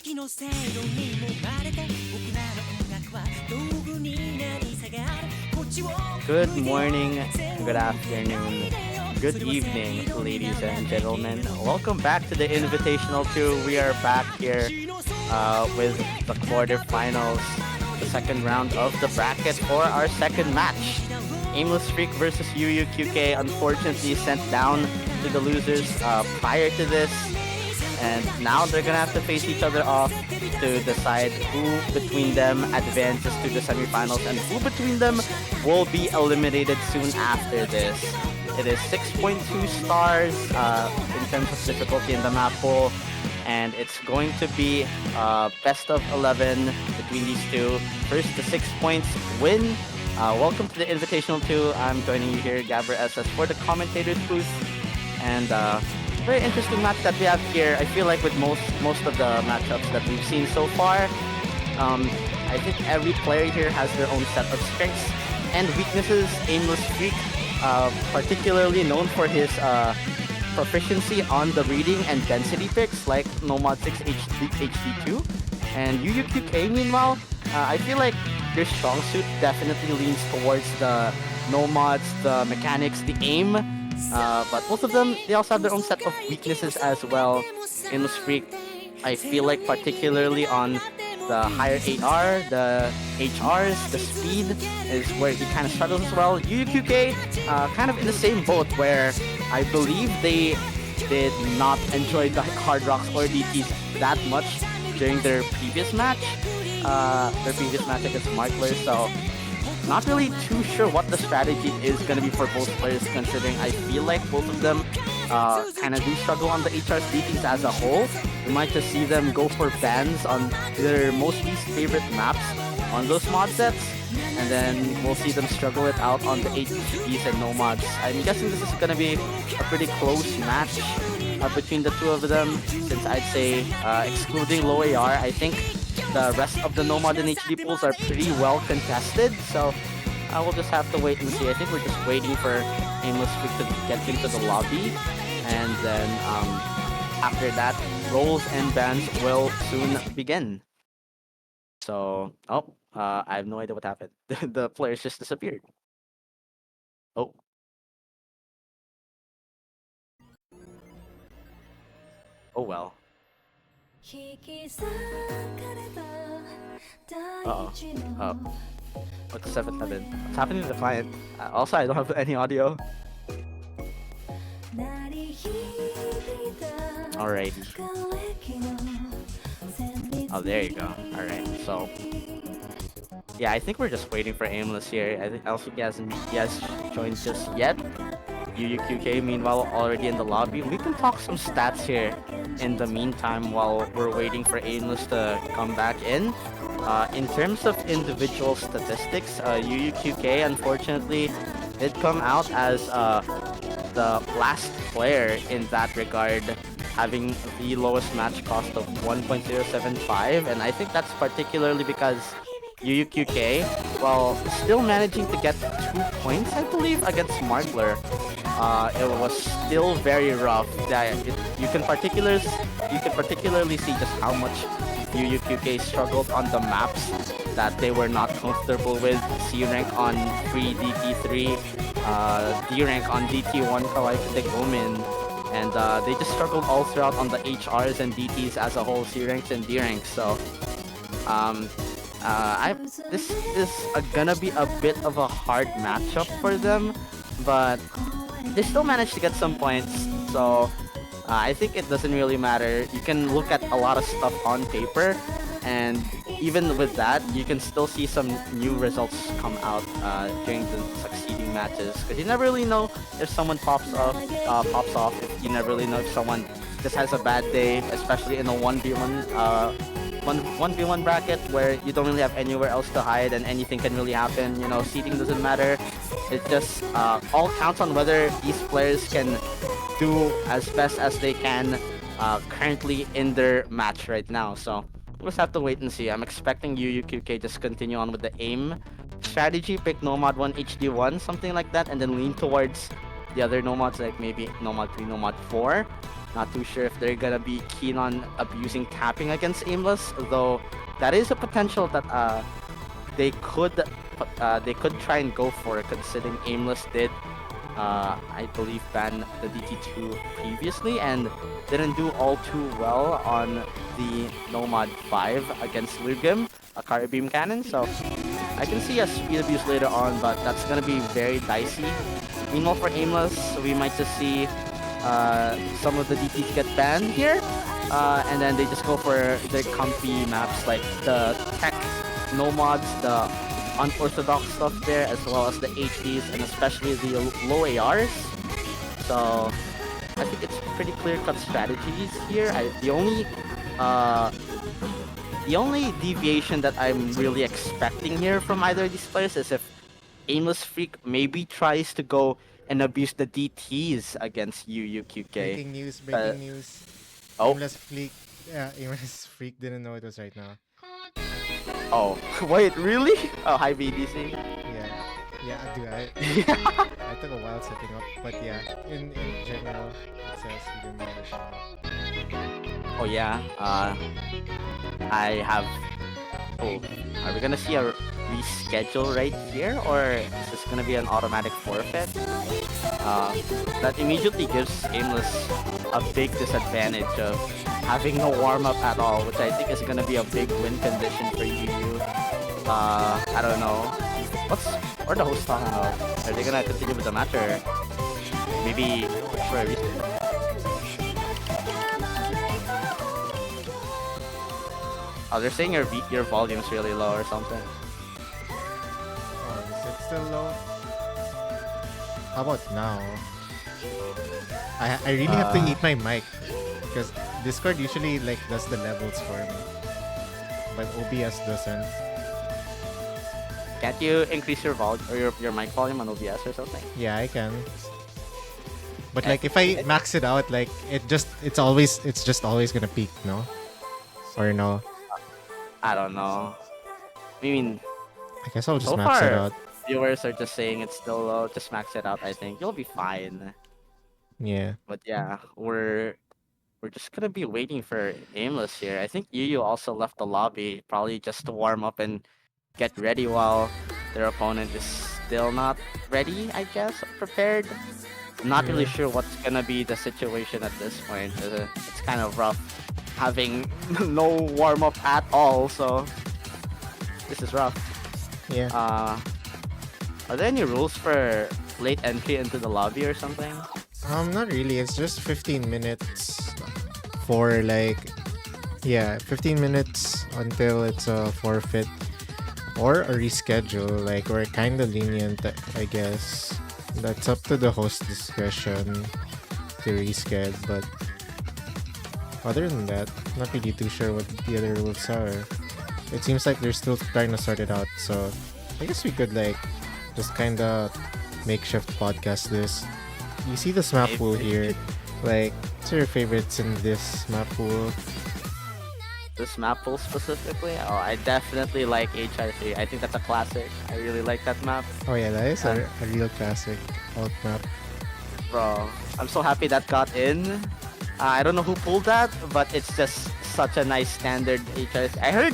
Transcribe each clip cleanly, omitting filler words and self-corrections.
Good morning, good afternoon, good evening, ladies and gentlemen. Welcome back to the Invitational 2. We are back here with the quarterfinals, the second round of the bracket for our second match. AimlessFreak versus yuyuqk unfortunately sent down to the losers prior to this, and now they're gonna have to face each other off to decide who between them advances to the semifinals and who between them will be eliminated soon after this. It is 6.2 stars in terms of difficulty in the map pool, and it's going to be best of 11 between these two. First to 6 points win. Welcome to the Invitational 2. I'm joining you here, Gabber SS, for the commentator's booth. And very interesting match that we have here. I feel like with most of the matchups that we've seen so far, I think every player here has their own set of strengths and weaknesses. AimlessFreak, particularly known for his proficiency on the reading and density picks like Nomad 6 HD2. And yuyuqk, meanwhile, I feel like their strong suit definitely leans towards the nomads, the mechanics, the aim. But both of them, they also have their own set of weaknesses as well. AimlessFreak, I feel like particularly on the higher AR, the HRs, the speed is where he kind of struggles as well. yuyuqk, kind of in the same boat where I believe they did not enjoy the hard rocks or DTs that much during their previous match. Against Markler, so not really too sure what the strategy is going to be for both players, considering I feel like both of them kind of do struggle on the HR's DTs as a whole. We might just see them go for bans on their most least favorite maps on those mod sets, and then we'll see them struggle it out on the HDs and Nomads. I'm guessing this is going to be a pretty close match between the two of them, since I'd say excluding low AR, I think the rest of the Nomad and HD pools are pretty well contested, so we'll just have to wait and see. I think we're just waiting for AimlessFreak to get into the lobby, and then after that, roles and bans will soon begin. So, I have no idea what happened. The players just disappeared. Oh. Oh well. Uh-oh. What's 7-7? What's happening to the client? Also, I don't have any audio. Alrighty. Oh, there you go. Alright, so yeah, I think we're just waiting for Aimless here. I think also he hasn't joined just yet. yuyuqk, meanwhile, already in the lobby. We can talk some stats here in the meantime while we're waiting for Aimless to come back in. In terms of individual statistics, yuyuqk unfortunately did come out as the last player in that regard, having the lowest match cost of 1.075, and I think that's particularly because yuyuqk, while still managing to get 2 points, I believe, against Markler, it was still very rough. You can particularly see just how much yuyuqk struggled on the maps that they were not comfortable with. C rank on free DT3, D rank on DT1 Kawaii Woman, and they just struggled all throughout on the HRs and DTs as a whole, C ranks and D ranks. So this is gonna be a bit of a hard matchup for them, but they still managed to get some points, so I think it doesn't really matter. You can look at a lot of stuff on paper, and even with that, you can still see some new results come out during the succeeding matches, because you never really know if someone pops off. You never really know if someone just has a bad day, especially in a 1v1 bracket where you don't really have anywhere else to hide and anything can really happen. You know, seeding doesn't matter. It just all counts on whether these players can do as best as they can currently in their match right now. So we'll just have to wait and see. I'm expecting yuyuqk just continue on with the aim strategy, pick Nomad 1 HD1, something like that, and then lean towards the other nomads, like maybe nomad 3, nomad 4. Not too sure if they're gonna be keen on abusing tapping against Aimless, though that is a potential that they could they could try and go for it, considering Aimless did I believe ban the DT2 previously and didn't do all too well on the Nomad 5 against Lugim, a Carry Beam Cannon, so I can see a speed abuse later on, but that's gonna be very dicey. Meanwhile for Aimless, we might just see some of the DTs get banned here, and then they just go for their comfy maps like the tech nomads, the unorthodox stuff there, as well as the HDs and especially the low ARs. So I think it's pretty clear-cut strategies here. The only deviation that I'm really expecting here from either of these players is if AimlessFreak maybe tries to go and abuse the DTs against yuyuqk. Breaking news, breaking news. Oh. Aimless Freak didn't know it was right now. Oh, wait, really? Oh, hi BDC. Yeah, dude, I took a while setting up, but yeah, in general, it says he didn't know it was right now. Oh yeah, I have... Oh, are we gonna see a reschedule right here, or is this gonna be an automatic forfeit? That immediately gives Aimless a big disadvantage of having no warm-up at all, which I think is gonna be a big win condition for Yu. I don't know. What are the hosts talking about? Are they gonna continue with the match, or maybe for a reason? Oh, they're saying your volume's really low or something. Oh, is it still low? How about now? I really have to eat my mic because Discord usually like does the levels for me, but OBS doesn't. Can't you increase your volume or your mic volume on OBS or something? Yeah, I can. But like if I max it out, like it's just always gonna peak, no? Or no? I don't know. I mean, I guess I'll just so max it far, out. viewers are just saying it's still low. Just max it out. I think you'll be fine. Yeah. But yeah, we're just gonna be waiting for Aimless here. I think Yuyu also left the lobby, probably just to warm up and get ready while their opponent is still not ready, I guess, prepared. I'm not really sure what's gonna be the situation at this point. It's kind of rough having no warm-up at all, so this is rough. Yeah. Are there any rules for late entry into the lobby or something? Not really. It's just 15 minutes for like, yeah, 15 minutes until it's a forfeit or a reschedule. Like we're kind of lenient, I guess. That's up to the host discretion to reschedule, but other than that, not really too sure what the other rules are. It seems like they're still trying to sort it out, so I guess we could like just kind of makeshift podcast this. You see this map pool here, like what's your favorites in this map pool? This map pool specifically? Oh, I definitely like HR3. I think that's a classic. I really like that map. Oh yeah, that is a real classic alt map. Bro, I'm so happy that got in. I don't know who pulled that, but it's just such a nice standard HR3. I heard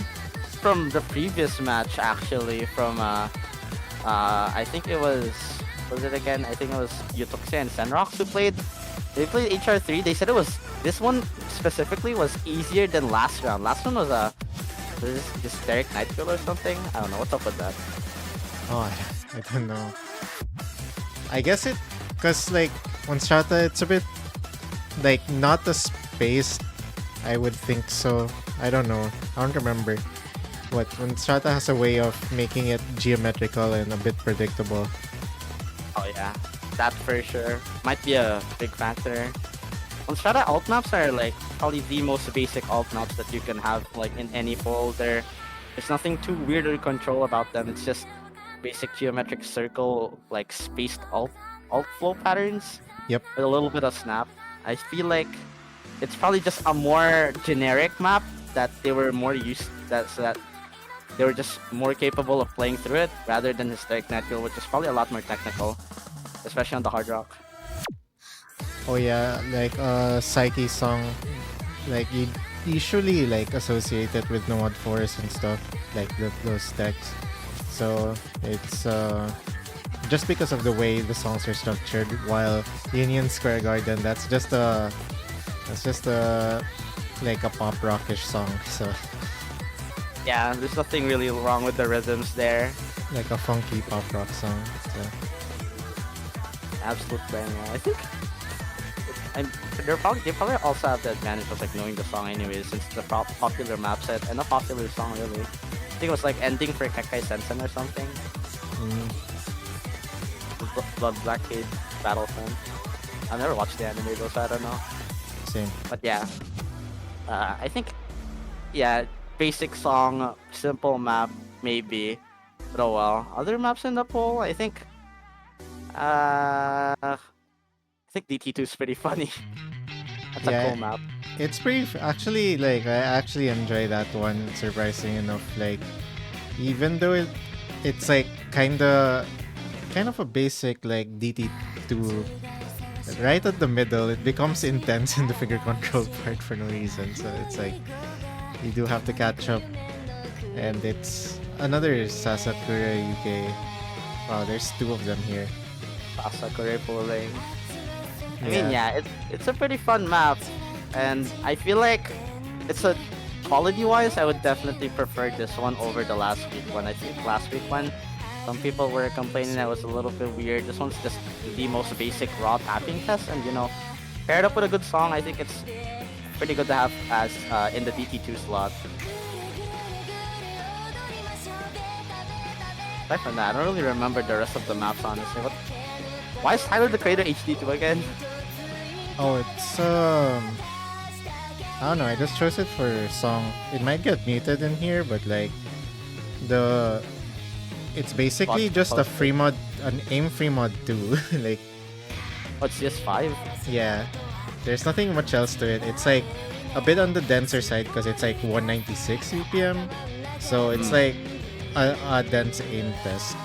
from the previous match actually from I think it was it again? I think it was yuyuqk and Senrox who played. They played HR3. They said this one specifically was easier than last round. Last one was this Derek Nightkill or something. I don't know what's up with that. Oh, I don't know. I guess cause like on Strata it's a bit like not as spaced. I would think so. I don't know. I don't remember. When Strata has a way of making it geometrical and a bit predictable. Oh yeah, that for sure might be a big factor. On Strata, alt maps are like probably the most basic alt maps that you can have like in any pool. There's nothing too weird to control about them. It's just basic geometric circle like spaced alt flow patterns. Yep. With a little bit of snap. I feel like it's probably just a more generic map that they were more used so that they were just more capable of playing through it rather than Historic Natural, which is probably a lot more technical, especially on the hard rock. Oh yeah, like Psyche song, like you usually like associate it with Nomad Forest and stuff, like those texts. So it's just because of the way the songs are structured. While Union Square Garden, that's just a like a pop rockish song. So Yeah, there's nothing really wrong with the rhythms there. like a funky pop rock song. So Absolute banger. I think I'm, they probably also have the advantage of like knowing the song anyways, since it's a popular map set and a popular song really. I think it was like ending for Kekai Sensen or something. mm, Blood Blackade Battlefront. I've never watched the anime though, so I don't know. same. But yeah, I think yeah, basic song, simple map maybe. But oh well. Other maps in the poll, I think DT2 is pretty funny. That's a Yeah, cool map. it's pretty actually like I actually enjoy that one surprising enough. Like even though it's like kind of a basic like DT2 right at the middle, it becomes intense in the figure control part for no reason. So it's like you do have to catch up, and it's another Sasakura UK. Wow, there's two of them here. Sakura pulling. I mean, Yeah, yeah, it's a pretty fun map, and I feel like it's a quality-wise, I would definitely prefer this one over the last week one. I think last week one, some people were complaining that was a little bit weird. This one's just the most basic raw tapping test, and you know, paired up with a good song, I think it's pretty good to have as in the DT2 slot. Aside from that, I don't really remember the rest of the maps honestly. Why is Tyler the Creator HD2 again? oh, it's I don't know. I just chose it for song. It might get muted in here, but like the it's basically just a free mod, an aim free mod 2. Like Oh, it's just 5? yeah, there's nothing much else to it. It's like a bit on the denser side because it's like 196 BPM, so it's like a dense aim test,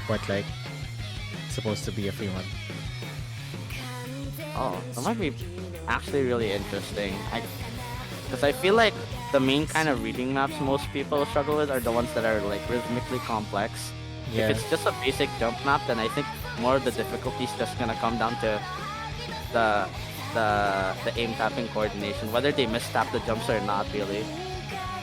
but like supposed to be a free mod. Oh, that might be actually really interesting. Because I feel like the main kind of reading maps most people struggle with are the ones that are like rhythmically complex. Yeah, If it's just a basic jump map, then I think more of the difficulty is just gonna come down to the the aim tapping coordination, whether they mistap the jumps or not really.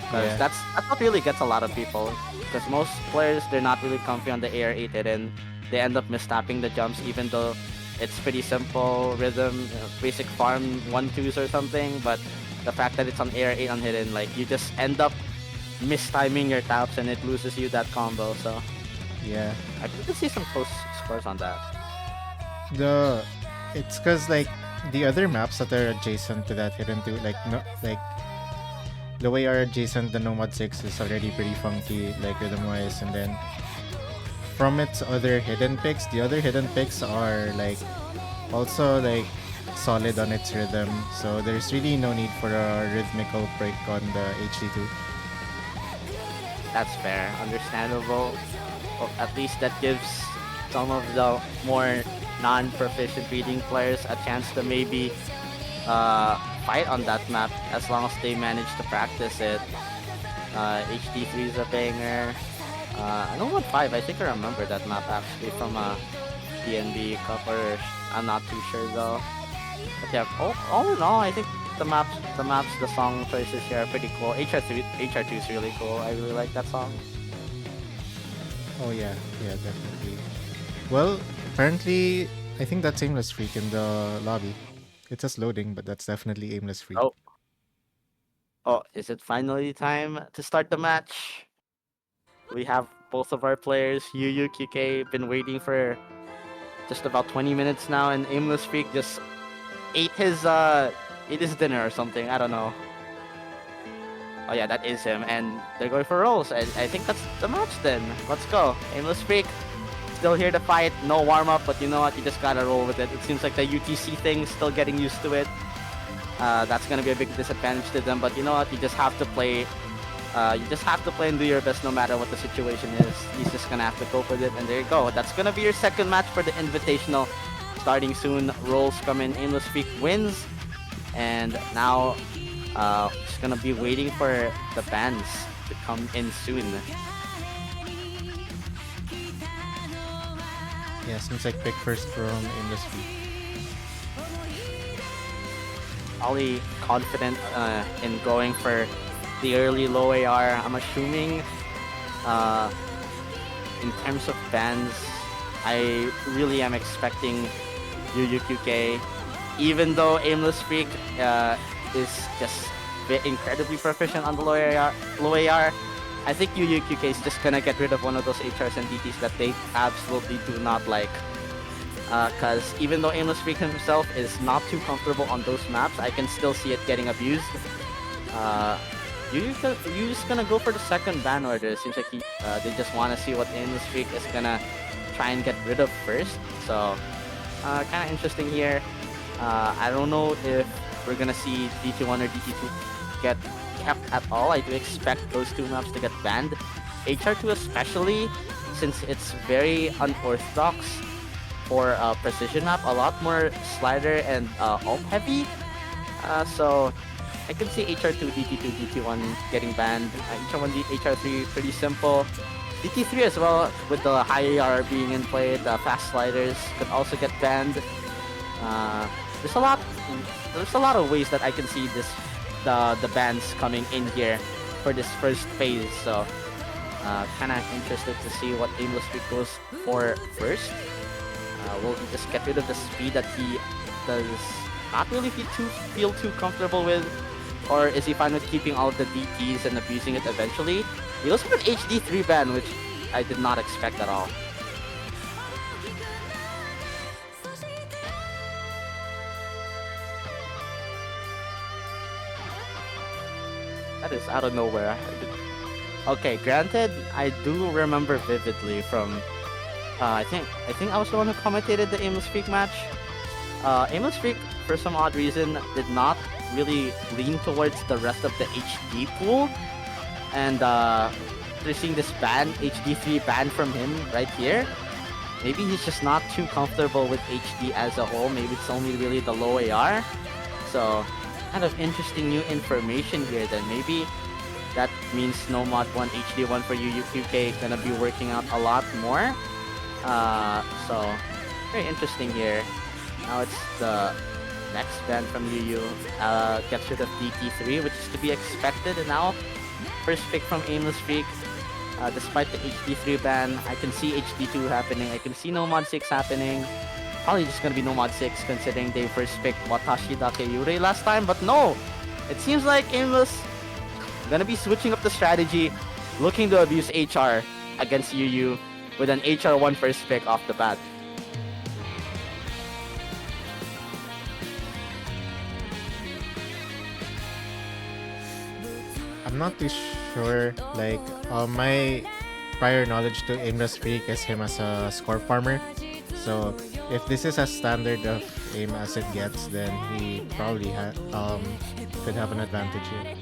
Because yeah, that's what really gets a lot of people. Because most players they're not really comfy on the AR8 hidden. They end up mistapping the jumps even though it's pretty simple rhythm, basic farm 1-2s or something. But the fact that it's on AR8 unhidden, like you just end up mistiming your taps and it loses you that combo. So yeah. I could see some close scores on that. It's because like the other maps that are adjacent to that hidden too, like no, like the way are adjacent the Nomad 6 is already pretty funky, like rhythm wise, and then from its other hidden picks, the other hidden picks are like also like solid on its rhythm, so there's really no need for a rhythmical break on the HD2. That's fair, understandable. Well, at least that gives some of the more non-proficient reading players a chance to maybe fight on that map as long as they manage to practice it. HD3 is a banger. I don't want 5. I think I remember that map actually from a DNB Cup, or I'm not too sure though. But yeah, all in all, I think the song choices here are pretty cool. HR2 is really cool. I really like that song. Oh yeah, yeah, definitely. Well, apparently, I think that's AimlessFreak in the lobby. It says loading, but that's definitely AimlessFreak. Oh, oh, is it finally time to start the match? We have both of our players, yuyuqk, been waiting for just about 20 minutes now, and AimlessFreak just ate his dinner or something. I don't know. Oh yeah, that is him, and they're going for rolls. I think that's the match then. Let's go. AimlessFreak still here to fight. No warm up, but you know what? You just gotta roll with it. It seems like the UTC thing is still getting used to it. That's gonna be a big disadvantage to them, but you know what? You just have to play. You just have to play and do your best no matter what the situation is. He's just gonna have to cope with it, and there you go. That's gonna be your second match for the Invitational. starting soon. Rolls come in. AimlessFreak wins. And now, just gonna be waiting for the bans to come in soon. Yeah, seems like pick first from InduStreet. Probably confident in going for the early low AR. I'm assuming uh, in terms of bans, I really am expecting yuyuqk. Even though AimlessFreak is just incredibly proficient on the low AR, I think yuyuqk is just gonna get rid of one of those HRs and DTs that they absolutely do not like. Because even though AimlessFreak himself is not too comfortable on those maps, I can still see it getting abused. You're just gonna go for the second ban order. It seems like they just want to see what AimlessFreak is gonna try and get rid of first. So, kind of interesting here. I don't know if we're gonna see DT1 or DT2 get kept at all. I do expect those two maps to get banned. HR2 especially, since it's very unorthodox for a precision map, a lot more slider and ult heavy. So I can see HR2, DT2, DT1 getting banned. HR1, HR3 pretty simple. DT3 as well, with the high AR being in play, the fast sliders could also get banned. There's a lot of ways that I can see the bans coming in here for this first phase. So kind of interested to see what AimlessFreak goes for first. Will he just get rid of the speed that he does not really feel too comfortable with? Or is he fine with keeping all of the DTs and abusing it eventually? He also got an HD3 ban, which I did not expect at all. That is out of nowhere. Okay, granted, I do remember vividly from I think I was the one who commentated the AimlessFreak match. AimlessFreak, for some odd reason, did not really lean towards the rest of the HD pool, and they're seeing this ban, HD3 ban from him right here. Maybe he's just not too comfortable with HD as a whole. Maybe it's only really the low AR. So, kind of interesting new information here. Then maybe that means no mod 1 HD1 for yuyuqk gonna be working out a lot more. So very interesting here. Now it's the next ban from Yuyu. Gets rid of DT3, which is to be expected. And now first pick from AimlessFreak. Despite the HD3 ban, I can see HD2 happening. I can see no mod 6 happening. Probably just gonna be no mod 6 considering they first picked Watashi Dake Yurei last time. But no, it seems like Aimless gonna be switching up the strategy, looking to abuse HR against Yuyu with an HR1 first pick off the bat. I'm not too sure. Like, my prior knowledge to AimlessFreak is him as a score farmer. So, if this is as standard of aim as it gets, then he probably could have an advantage here.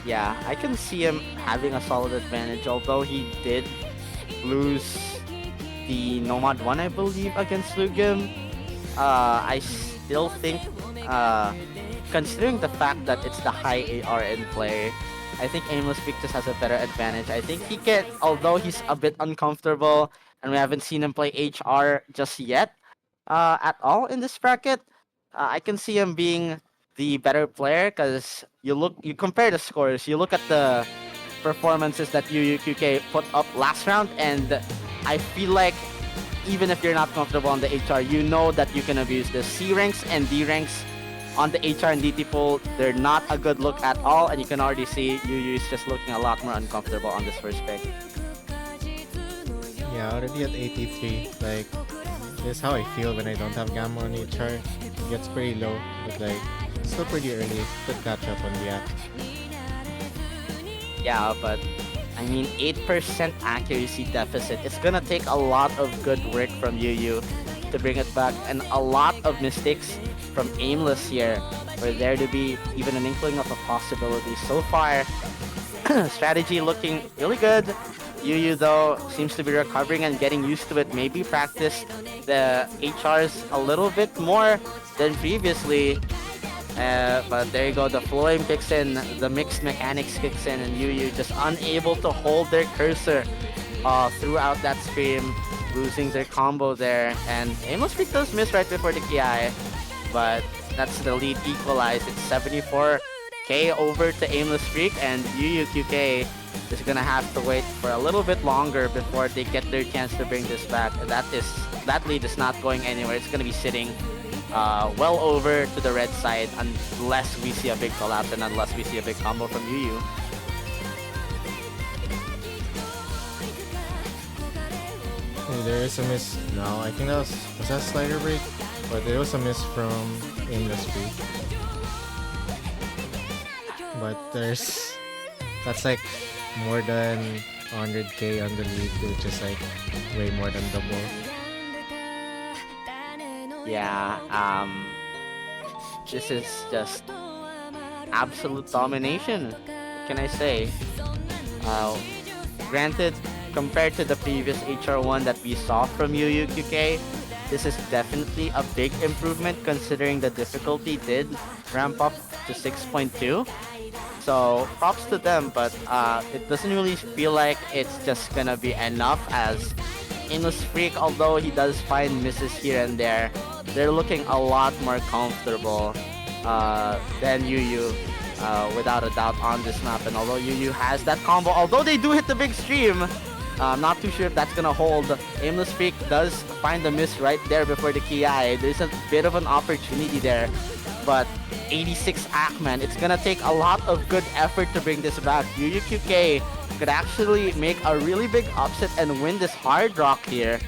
Yeah, I can see him having a solid advantage, although he did lose the Nomad 1, I believe, against Lugim. I still think, considering the fact that it's the high AR in play, I think AimlessFreak just has a better advantage. I think he can, although he's a bit uncomfortable, and we haven't seen him play HR just yet, at all in this bracket, I can see him being the better player, because you compare the scores, you look at the performances that yuyuqk put up last round, and I feel like even if you're not comfortable on the HR, you know that you can abuse the C ranks and D ranks on the HR and DT pool. They're not a good look at all, and you can already see Yuyu is just looking a lot more uncomfortable on this first pick. Yeah, already at 83. Like, this is how I feel when I don't have Gamma on HR. It gets pretty low, but like, still pretty early. Could catch up on React. Yeah, but I mean, 8% accuracy deficit. It's gonna take a lot of good work from Yuyu to bring it back, and a lot of mistakes from Aimless here for there to be even an inkling of a possibility. So far, strategy looking really good. Yu though seems to be recovering and getting used to it. Maybe practiced the HRs a little bit more than previously. But there you go, the flowing kicks in, the mixed mechanics kicks in, and Yu just unable to hold their cursor throughout that stream, losing their combo there. And AimlessFreak does miss right before the KI, but that's the lead equalized. It's 74k over to AimlessFreak, and yuyuqk is gonna have to wait for a little bit longer before they get their chance to bring this back. And that lead is not going anywhere. It's gonna be sitting well over to the red side unless we see a big collapse and unless we see a big combo from Yuyu. Hey, there is a miss now. I think that was that slider break? But there was a miss from AimlessFreak. But that's like more than 100k on the lead, which is like way more than double. Yeah, this is just absolute domination. What can I say? Uh, Granted, compared to the previous HR1 that we saw from yuyuqk, this is definitely a big improvement considering the difficulty did ramp up to 6.2. So props to them, but it doesn't really feel like it's just gonna be enough as AimlessFreak, although he does find misses here and there, they're looking a lot more comfortable than Yuyu, without a doubt on this map. And although Yuyu has that combo, although they do hit the big stream, I'm not too sure if that's gonna hold. AimlessFreak does find the miss right there before the Ki. There's a bit of an opportunity there, but 86 Ackman, it's gonna take a lot of good effort to bring this back. yuyuqk could actually make a really big upset and win this hard rock here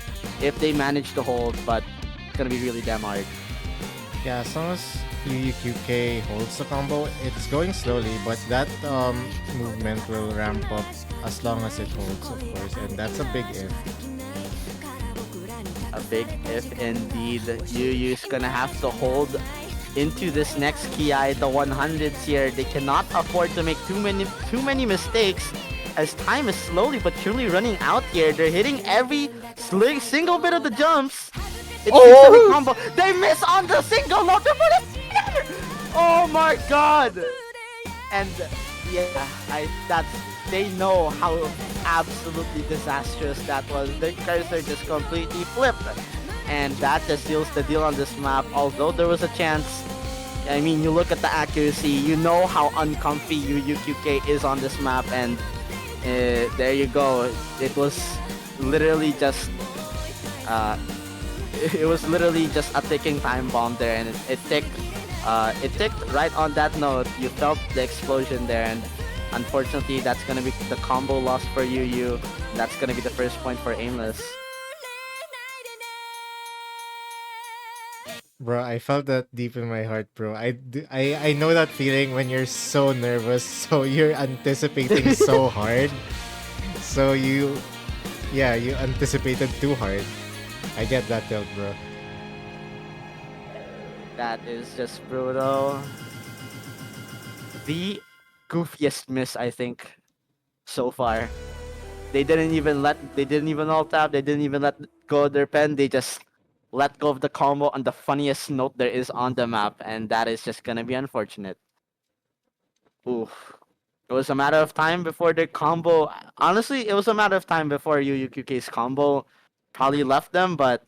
if they manage to hold, but it's gonna be really damn hard. Yeah, as long as yuyuqk holds the combo, it's going slowly, but that movement will ramp up as long as it holds, of course, and that's a big if. A big if indeed. Yuyu's gonna have to hold into this next Ki, the 100s here. They cannot afford to make too many mistakes as time is slowly but surely running out here. They're hitting every single bit of the jumps. It's a combo. They miss on the single load. Oh my god! And yeah, they know how absolutely disastrous that was. The cursor just completely flipped. And that just seals the deal on this map. Although there was a chance, I mean, you look at the accuracy, you know how uncomfy yuyuqk is on this map, and there you go. It was literally just a ticking time bomb there, and it ticked right on that note. You felt the explosion there, and unfortunately, that's gonna be the combo loss for Yuyu. That's gonna be the first point for Aimless. Bro, I felt that deep in my heart, bro. I know that feeling when you're so nervous, so you're anticipating so hard. So you anticipated too hard. I get that tilt, bro. That is just brutal. The goofiest miss, I think, so far. They didn't even alt tab, they didn't even let go of their pen, they just let go of the combo on the funniest note there is on the map, and that is just gonna be unfortunate. Oof. It was a matter of time before their combo. Honestly, it was a matter of time before yuyuqk's combo probably left them, but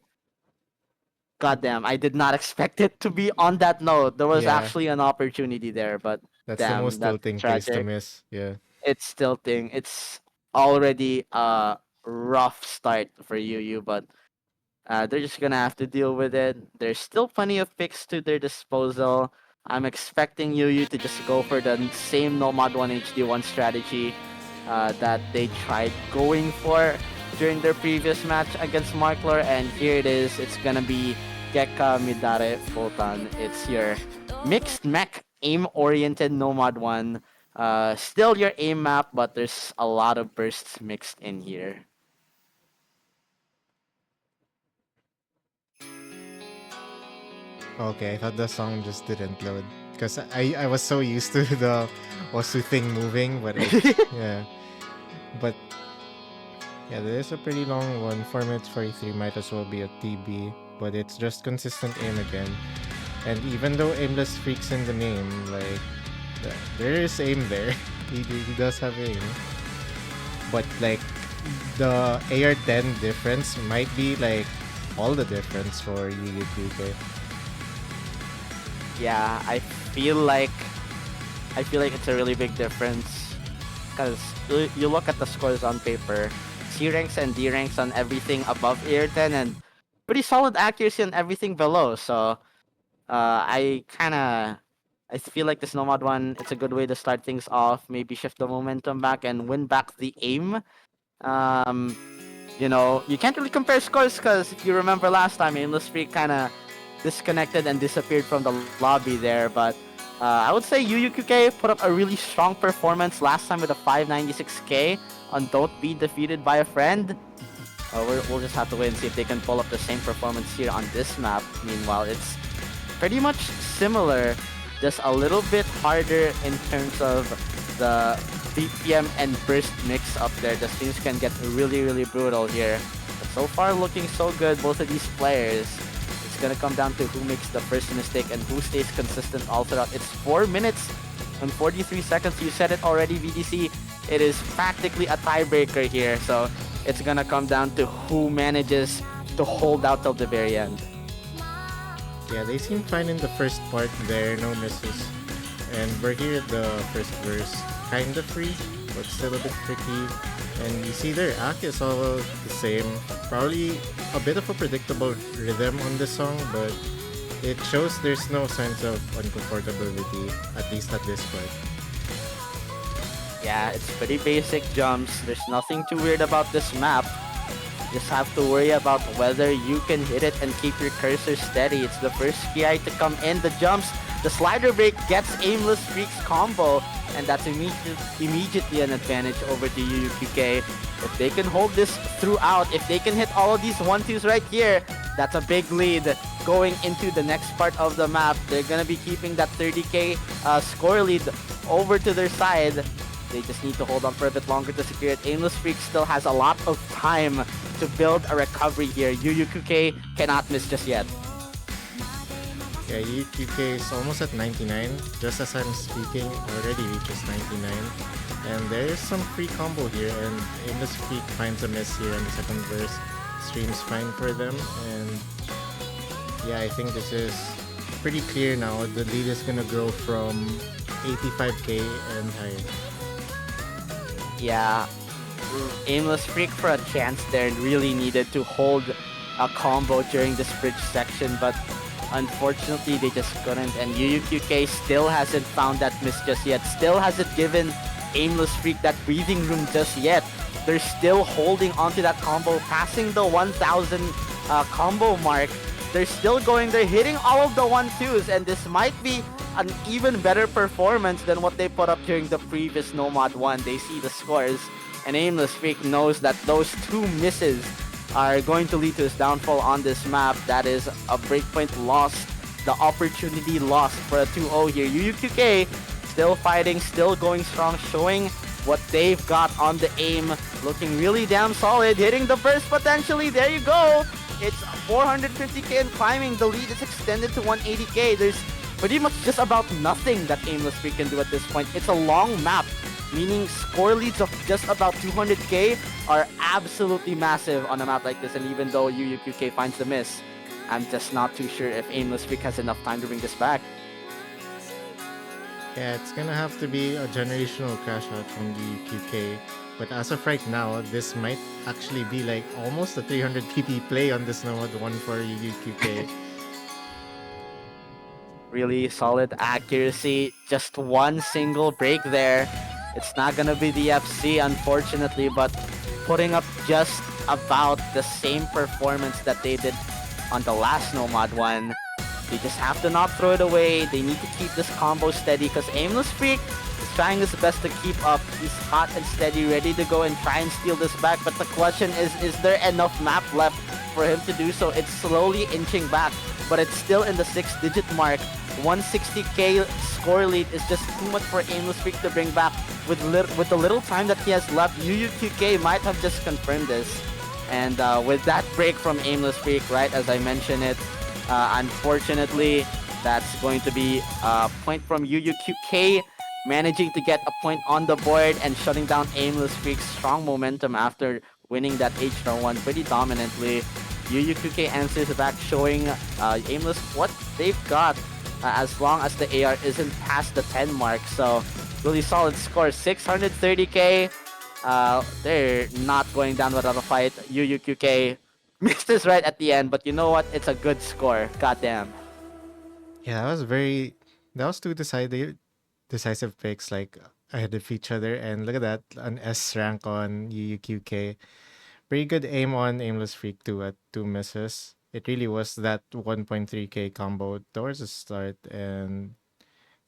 goddamn, I did not expect it to be on that note. There was Yeah, actually an opportunity there, but that's the damn, most that's tilting place to tragic. miss. Yeah. It's tilting. It's already a rough start for Yuyu, but they're just gonna have to deal with it. There's still plenty of picks to their disposal. I'm expecting Yuyu to just go for the same Nomad 1 HD1 strategy that they tried going for during their previous match against Marklor, and here it is. It's gonna be Gekka, Midare, Fulton. It's your mixed mech aim-oriented Nomad 1. Still your aim map, but there's a lot of bursts mixed in here. Okay, I thought the song just didn't load because I was so used to the Osu thing moving, but yeah, but Yeah, this is a pretty long one. 4 minutes 43 might as well be a TB, but it's just consistent aim again. And even though Aimless Freak's in the name, like, there is aim there. He does have aim. But, like, the AR-10 difference might be, like, all the difference for yuyuqk. Yeah, I feel like it's a really big difference because you look at the scores on paper, C ranks and D ranks on everything above air 10 and pretty solid accuracy on everything below. So I feel like this Nomad one, it's a good way to start things off, maybe shift the momentum back and win back the aim. Um, you can't really compare scores because if you remember last time, AimlessFreak kind of disconnected and disappeared from the lobby there. But I would say yuyuqk put up a really strong performance last time with a 596k on Don't Be Defeated by a Friend. We'll just have to wait and see if they can pull up the same performance here on this map. Meanwhile, it's pretty much similar, just a little bit harder in terms of the BPM and burst mix up there. The streams can get really, really brutal here. But so far, looking so good, both of these players. It's gonna come down to who makes the first mistake and who stays consistent all throughout. It's 4 minutes and 43 seconds. You said it already, VDC. It is practically a tiebreaker here. So it's gonna come down to who manages to hold out till the very end. Yeah, they seem fine in the first part there, no misses. And we're here at the first verse, kinda free, but still a bit tricky. And you see their act is all the same. Probably a bit of a predictable rhythm on this song, but it shows there's no sense of uncomfortability, at least at this point. Yeah, it's pretty basic jumps. There's nothing too weird about this map. Just have to worry about whether you can hit it and keep your cursor steady. It's the first PI to come in. The jumps, the slider break gets AimlessFreak's combo, and that's immediately an advantage over to yuyuqk. If they can hold this throughout, if they can hit all of these 1-2s right here, that's a big lead going into the next part of the map. They're gonna be keeping that 30k score lead over to their side. They just need to hold on for a bit longer to secure it. AimlessFreak still has a lot of time to build a recovery here. yuyuqk cannot miss just yet. Yeah, yuyuqk is almost at 99. Just as I'm speaking, already reaches 99. And there is some free combo here, and AimlessFreak finds a miss here in the second verse. Stream's fine for them, and yeah, I think this is pretty clear now. The lead is gonna grow from 85k and higher. Yeah, AimlessFreak for a chance there really needed to hold a combo during this bridge section, but unfortunately they just couldn't, and yuyuqk still hasn't found that miss just yet, still hasn't given AimlessFreak that breathing room just yet. They're still holding onto that combo, passing the 1000 combo mark. They're still going, they're hitting all of the 1-2s, and this might be an even better performance than what they put up during the previous Nomad 1. They see the scores, and AimlessFreak knows that those 2 misses are going to lead to his downfall on this map. That is a breakpoint lost, the opportunity lost for a 2-0 here. yuyuqk still fighting, still going strong, showing what they've got on the aim, looking really damn solid, hitting the burst potentially. There you go. It's 450k and climbing. The lead is extended to 180k. There's pretty much just about nothing that AimlessFreak can do at this point. It's a long map, meaning score leads of just about 200k are absolutely massive on a map like this. And even though yuyuqk finds the miss, I'm just not too sure if AimlessFreak has enough time to bring this back. Yeah, it's gonna have to be a generational crash out from yuyuqk. But as of right now, this might actually be like almost a 300 PP play on this Nomad 1 for yuyuqk. Really solid accuracy, just one single break there. It's not gonna be the FC, unfortunately, but putting up just about the same performance that they did on the last Nomad 1. They just have to not throw it away. They need to keep this combo steady because AimlessFreak is trying his best to keep up. He's hot and steady, ready to go and try and steal this back. But the question is there enough map left for him to do so? It's slowly inching back, but it's still in the 6-digit mark. 160k score lead is just too much for AimlessFreak to bring back. With the little time that he has left, yuyuqk might have just confirmed this. And with that break from AimlessFreak, right, as I mentioned it, unfortunately, that's going to be a point from yuyuqk, managing to get a point on the board and shutting down AimlessFreak's strong momentum after winning that HR1 pretty dominantly. yuyuqk answers back, showing Aimless what they've got as long as the AR isn't past the 10 mark. So really solid score, 630k. They're not going down without a fight. yuyuqk missed this right at the end, but you know what? It's a good score. Goddamn. Yeah, that was two decisive picks like ahead of each other, and look at that, an S rank on yuyuqk. Pretty good aim on Aimless Freak too at 2 misses. It really was that 1.3k combo towards the start, and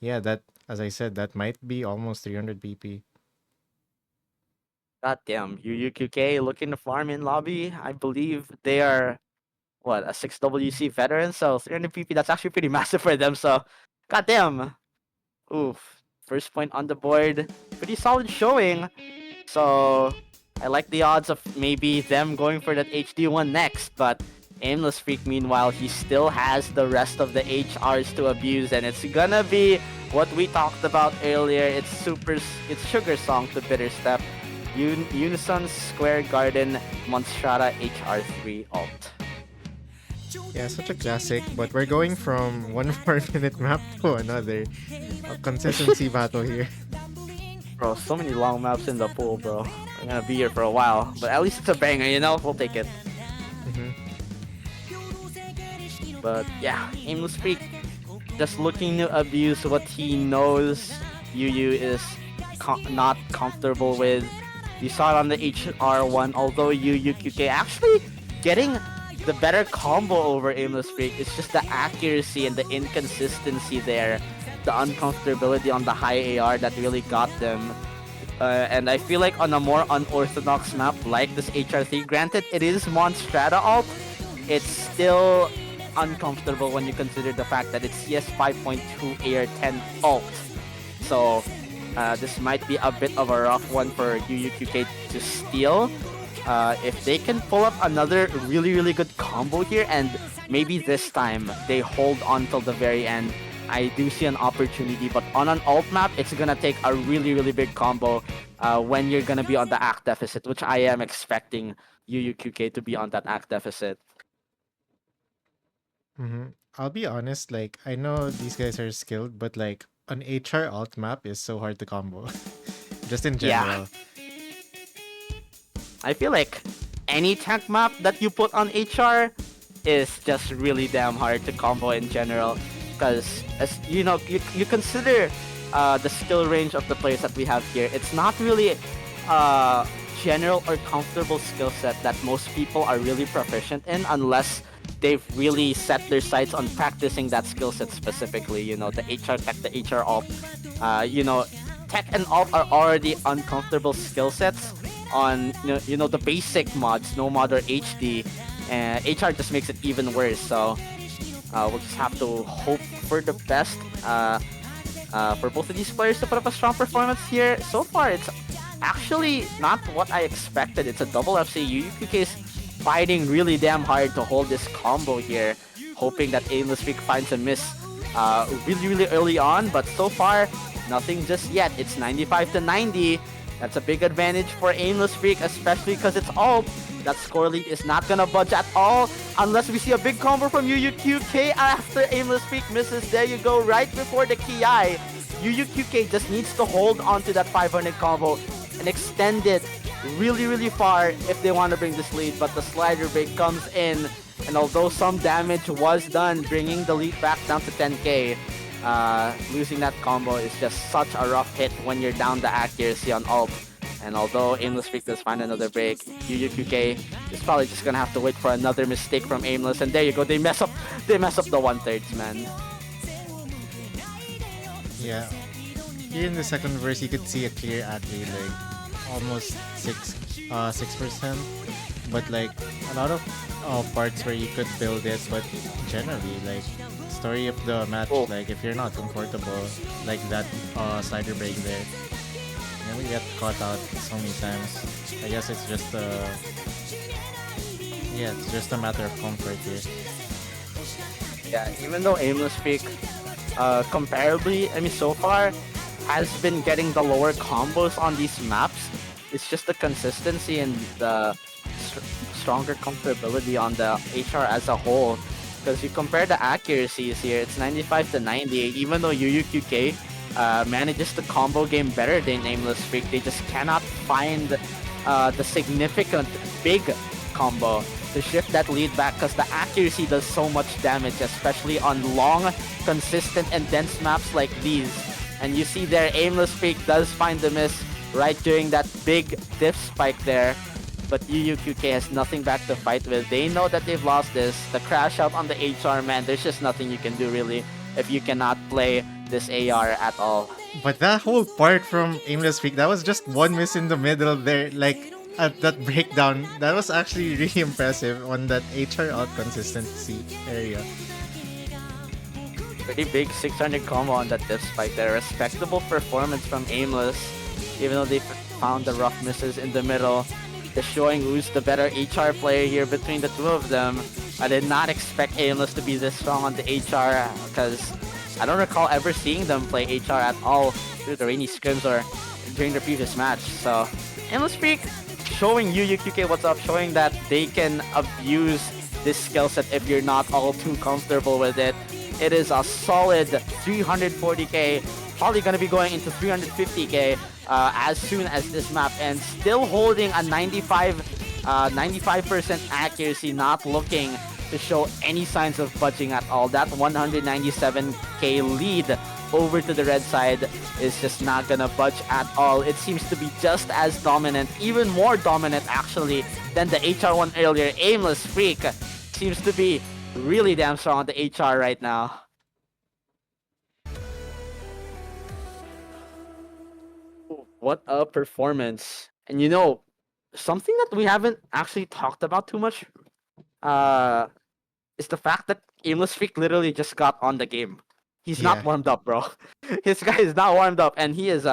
yeah, that, as I said, that might be almost 300 BP. Goddamn. yuyuqk looking to farm in lobby. I believe they are what, a 6WC veteran, so 300 PP, that's actually pretty massive for them. So goddamn. Oof. First point on the board. Pretty solid showing. So I like the odds of maybe them going for that HD1 next, but AimlessFreak, meanwhile, he still has the rest of the HRs to abuse, and it's gonna be what we talked about earlier. It's Sugar Song to Bitter Step. Unison Square Garden Monstrata HR3 alt. Yeah, such a classic, but we're going from one 4 minute map to another. A consistency battle here. Bro, so many long maps in the pool, bro. I'm gonna be here for a while, but at least it's a banger, you know? We'll take it. Mhm. But yeah, AimlessFreak just looking to abuse what he knows Yuyu is not comfortable with. You saw it on the HR1, although yuyuqk actually getting the better combo over AimlessFreak. It's just the accuracy and the inconsistency there, the uncomfortability on the high AR that really got them. And I feel like on a more unorthodox map like this HR3, granted it is Monstrata alt, it's still uncomfortable when you consider the fact that it's CS 5.2 AR10 alt. So this might be a bit of a rough one for yuyuqk to steal. If they can pull up another really good combo here, and maybe this time they hold on till the very end, I do see an opportunity. But on an alt map, it's gonna take a really big combo when you're gonna be on the act deficit, which I am expecting yuyuqk to be on that act deficit. I'll be honest, like, I know these guys are skilled, but like an HR alt map is so hard to combo. Just in Yeah, general. I feel like any tank map that you put on HR is just really damn hard to combo in general. Because, as you know, you consider the skill range of the players that we have here. It's not really a general or comfortable skill set that most people are really proficient in unless they've really set their sights on practicing that skill set specifically. You know, the HR tech, the HR alt. You know, tech and alt are already uncomfortable skill sets on the basic mods, no mod or HD, and HR just makes it even worse. So we'll just have to hope for the best for both of these players to put up a strong performance here. So far, it's actually not what I expected. It's a double FC. yuyuqk is fighting really damn hard to hold this combo here, hoping that AimlessFreak finds a miss really early on, but so far, nothing just yet. It's 95 to 90. That's a big advantage for AimlessFreak, especially because it's alt. That score lead is not gonna budge at all unless we see a big combo from yuyuqk after AimlessFreak misses. There you go, right before the Ki. yuyuqk just needs to hold on to that 500 combo and extend it really far if they want to bring this lead, but the slider break comes in, and although some damage was done, bringing the lead back down to 10k, losing that combo is just such a rough hit when you're down the accuracy on alt. And although AimlessFreak does find another break, yuyuqk is probably just gonna have to wait for another mistake from Aimless, and there you go, they mess up the 1/3, man. Yeah. Here in the second verse, you could see a clear accurate, like, almost 6%. But like a lot of parts where you could build it, but generally like story of the match, Oh, like if you're not comfortable, like that slider break there, you know, get caught out so many times. I guess it's just yeah, it's just a matter of comfort here. yeah. Even though AimlessFreak, comparably, I mean, so far, has been getting the lower combos on these maps. It's just the consistency and the stronger comfortability on the HR as a whole. Because you compare the accuracies here, it's 95 to 98. Even though yuyuqk manages the combo game better than AimlessFreak, they just cannot find the significant big combo to shift that lead back because the accuracy does so much damage, especially on long, consistent, and dense maps like these. And you see there, AimlessFreak does find the miss right during that big diff spike there. But yuyuqk has nothing back to fight with. They know that they've lost this. The crash out on the HR, man, there's just nothing you can do really if you cannot play this AR at all. But that whole part from Aimless Freak, that was just one miss in the middle there, like at that breakdown. That was actually really impressive on that HR out consistency area. Pretty big 600 combo on that diff spike there. Respectable performance from Aimless, even though they found the rough misses in the middle. Just showing who's the better HR player here between the two of them. I did not expect Aimless to be this strong on the HR because I don't recall ever seeing them play HR at all through the rainy scrims or during the previous match. So AimlessFreak showing yuyuqk what's up, showing that they can abuse this skill set if you're not all too comfortable with it. It is a solid 340k, probably going to be going into 350k as soon as this map ends. Still holding a 95% accuracy, not looking to show any signs of budging at all. That 197k lead over to the red side is just not gonna budge at all. It seems to be just as dominant, even more dominant actually, than the HR1 earlier. AimlessFreak seems to be really damn strong on the HR right now. What a performance. And you know, something that we haven't actually talked about too much uh, is the fact that AimlessFreak literally just got on the game. He's not Yeah. warmed up, bro. His guy is not warmed up, and he's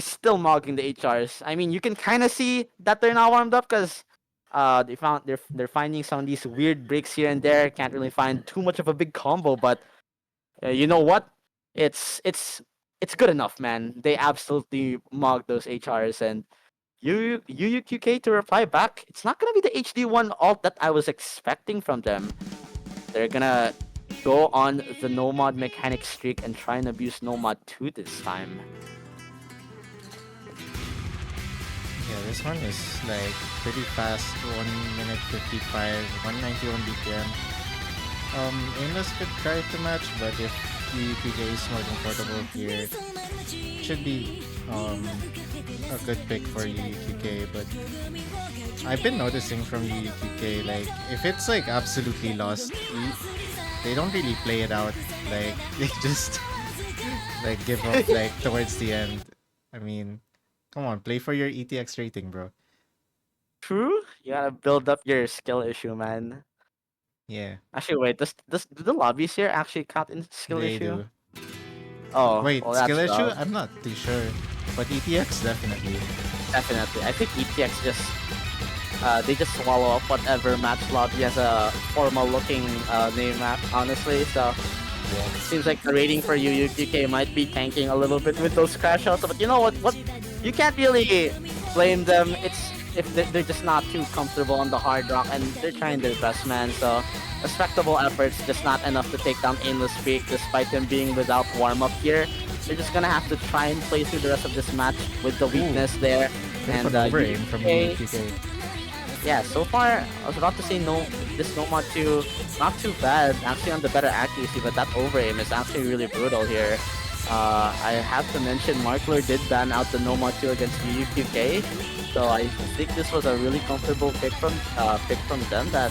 still mogging the HRs. I mean, you can kind of see that they're not warmed up because they're finding some of these weird breaks here and there. Can't really find too much of a big combo, but you know what? It's it's it's good enough, man. They absolutely mogged those HRs, and yuyuqk to reply back. It's not gonna be the HD1 alt that I was expecting from them. They're gonna go on the Nomad mechanic streak and try and abuse Nomad 2 this time. Yeah, this one is like pretty fast. 1 minute 55, 191 BPM. Aimless could try to match, but if yuyuqk is more comfortable here, should be a good pick for yuyuqk. But I've been noticing from yuyuqk, like if it's like absolutely lost, they don't really play it out. Like they just like give up like towards the end. I mean, come on, play for your ETX rating, bro. True, you gotta build up your skill issue, man. Yeah, Actually, wait, do the lobbies here actually count in skill they issue? do. Oh, Wait, well, skill that's issue? rough. I'm not too sure. But ETX, definitely. Definitely. I think ETX just they just swallow up whatever match lobby has a formal looking name map, honestly. So Yeah. seems like the rating for yuyuqk might be tanking a little bit with those crash outs. But you know what? You can't really blame them. It's if they're just not too comfortable on the hard rock and they're trying their best, man. So respectable efforts, just not enough to take down AimlessFreak despite them being without warm up here. They're just gonna have to try and play through the rest of this match with the weakness there. Bit of And an over-aim from yuyuqk. yeah, so far I was about to say no, this Nomad 2 not too bad, actually on the better accuracy, but that over aim is actually really brutal here. I have to mention Markler did ban out the Nomad 2 against yuyuqk, so I think this was a really comfortable pick from them that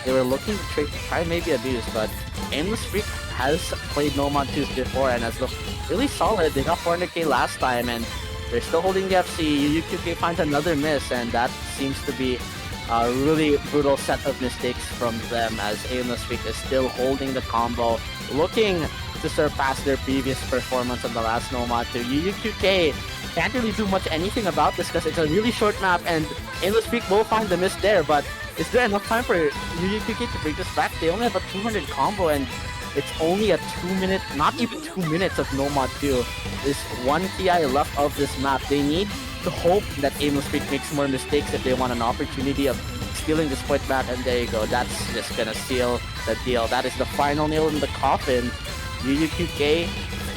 they were looking to try maybe abuse, but AimlessFreak has played Nomad 2s before and has looked really solid. They got 400k last time, and They're still holding the FC. yuyuqk finds another miss, and that seems to be a really brutal set of mistakes from them as AimlessFreak is still holding the combo, looking to surpass their previous performance on the last Nomad 2. yuyuqk can't really do much anything about this because it's a really short map, and AimlessFreak will find the miss there, but is there enough time for yuyuqk to bring this back? They only have a 200 combo, and it's only a 2 minute, not even 2 minutes of Nomad 2. There's 1 TI left of this map. They need to hope that AimlessFreak makes more mistakes if they want an opportunity of stealing this point back, and there you go. That's just gonna seal the deal. That is the final nail in the coffin. yuyuqk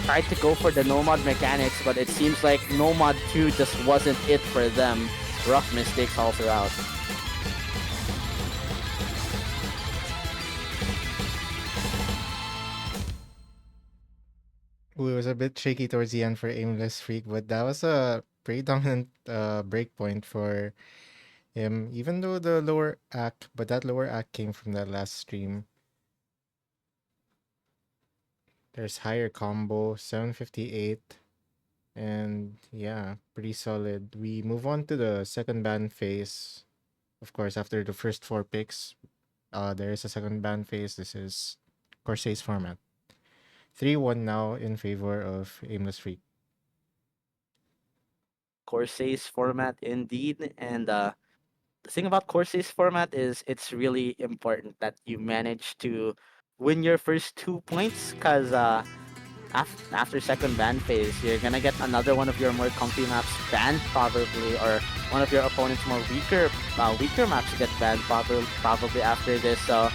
tried to go for the Nomad mechanics, but it seems like Nomad 2 just wasn't it for them. Rough mistakes all throughout. Ooh, it was a bit shaky towards the end for AimlessFreak, but that was a pretty dominant break point for him, even though the lower act, but that lower act came from that last stream. There's higher combo, 758. And yeah, pretty solid. We move on to the second ban phase. Of course, after the first 4 picks, there is a second ban phase. This is Corsai's format. 3-1 now in favor of AimlessFreak. Corsai's format indeed, and the thing about Corsai's format is it's really important that you manage to win your first 2 points, because after second ban phase, you're gonna get another one of your more comfy maps banned probably, or one of your opponent's more weaker maps get banned probably after this. So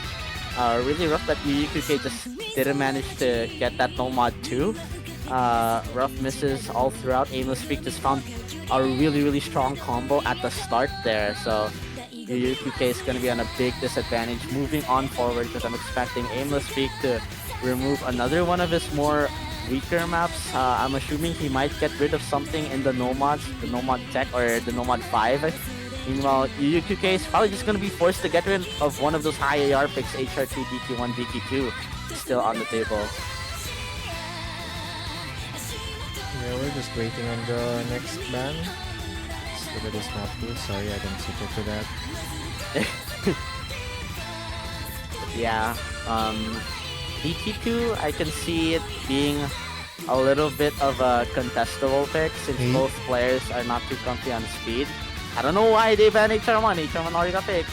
really rough that yuyuqk just didn't manage to get that Nomad 2. Rough misses all throughout. AimlessFreak just found a really strong combo at the start there, so yuyuqk is going to be on a big disadvantage moving on forward, because I'm expecting AimlessFreak to remove another one of his more weaker maps. I'm assuming he might get rid of something in the Nomad Tech or the Nomad 5. Meanwhile, yuyuqk is probably just going to be forced to get rid of one of those high AR picks, HR2, DT1, DT2, still on the table. Yeah, we're just waiting on the next ban. Let's look at this map too. Sorry, I didn't switch it to that. Yeah, DT2, I can see it being a little bit of a contestable pick since both players are not too comfy on speed. I don't know why they banned HR1. HR1 already got picked.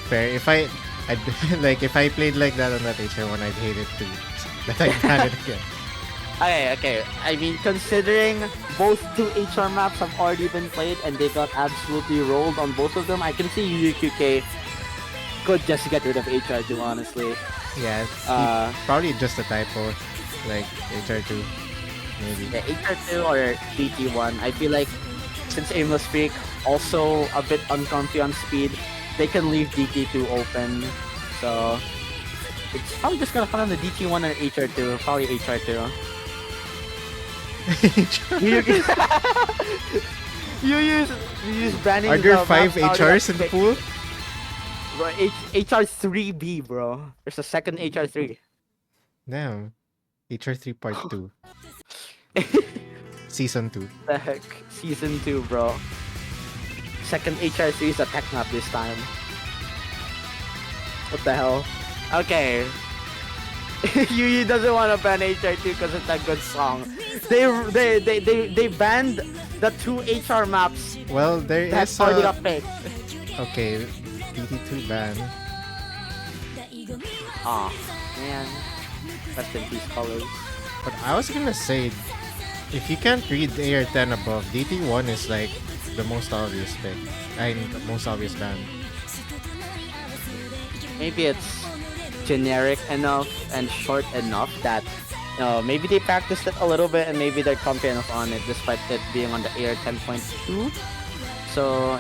Fair. If I if I played like that on that HR1, I'd hate it too. That I ban it again. Okay. I mean, considering both 2 HR maps have already been played and they got absolutely rolled on both of them, I can see yuyuqk could just get rid of HR2, honestly. Yeah, probably just a typo, like HR2, maybe. Yeah, HR2 or DT1. I feel like since AimlessFreak also a bit uncomfy on speed, they can leave DT2 open. So it's probably just gonna come on the DT1 or HR2. Probably HR2. you use banning. Are there 5 HRs in the pool? Bro, HR3B, bro. There's a second HR3. Damn. HR3 Part 2. Season 2. The heck? Season 2, bro. Second HR3 is a tech map this time. What the hell? Okay. Yuyu doesn't want to ban HR2 because it's a good song. They banned the 2 HR maps. Well, there that is already got picked. Okay, DT2 ban. Aw, man. Rest in peace, colors. But I was gonna say, if you can't read AR10 above, DT1 is like the most obvious pick. I mean, the most obvious ban. Maybe it's generic enough and short enough that maybe they practiced it a little bit and maybe they're comfy enough on it despite it being on the AR 10.2. So,